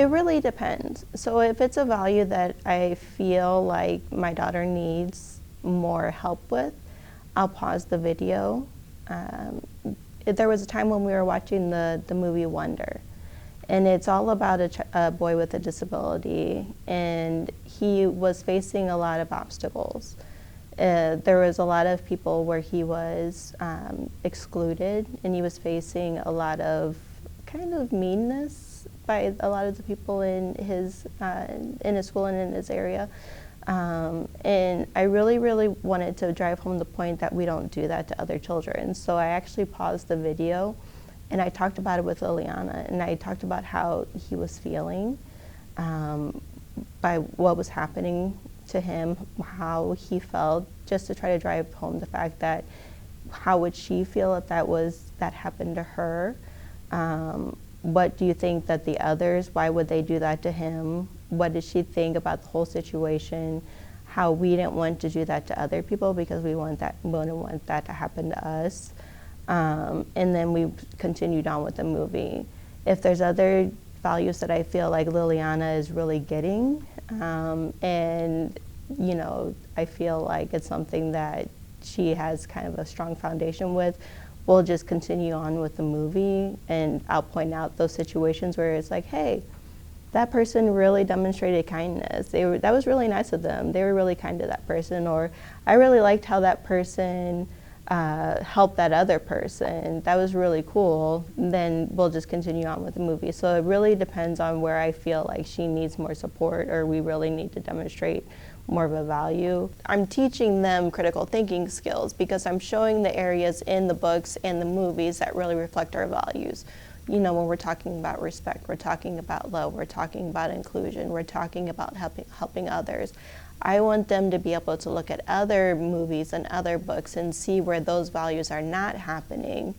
It really depends. So if it's a value that I feel like my daughter needs more help with, I'll pause the video. There was a time when we were watching the movie Wonder, and it's all about a boy with a disability, and he was facing a lot of obstacles. There was a lot of people where he was excluded, and he was facing a lot of kind of meanness by a lot of the people in his school and in his area. And I really wanted to drive home the point that we don't do that to other children. So I actually paused the video and I talked about it with Liliana, and I talked about how he was feeling by what was happening to him, how he felt, just to try to drive home the fact that how would she feel if that happened to her? What do you think that the others, why would they do that to him? What did she think about the whole situation? How we didn't want to do that to other people because we didn't want that to happen to us. And then we continued on with the movie. If there's other values that I feel like Liliana is really getting, and you know, I feel like it's something that she has kind of a strong foundation with, we'll just continue on with the movie, and I'll point out those situations where it's like, hey, that person really demonstrated kindness. That was really nice of them. They were really kind to that person. Or I really liked how that person helped that other person. That was really cool. Then we'll just continue on with the movie. So it really depends on where I feel like she needs more support or we really need to demonstrate more of a value. I'm teaching them critical thinking skills because I'm showing the areas in the books and the movies that really reflect our values. You know, when we're talking about respect, we're talking about love, we're talking about inclusion, we're talking about helping others. I want them to be able to look at other movies and other books and see where those values are not happening.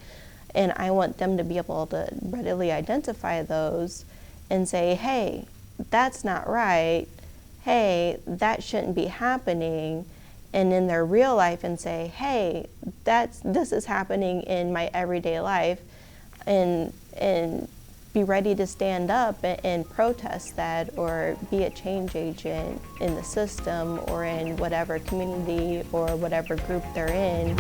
And I want them to be able to readily identify those and say, hey, that's not right. Hey, that shouldn't be happening. And in their real life and say, hey, this is happening in my everyday life. And be ready to stand up and protest that or be a change agent in the system or in whatever community or whatever group they're in.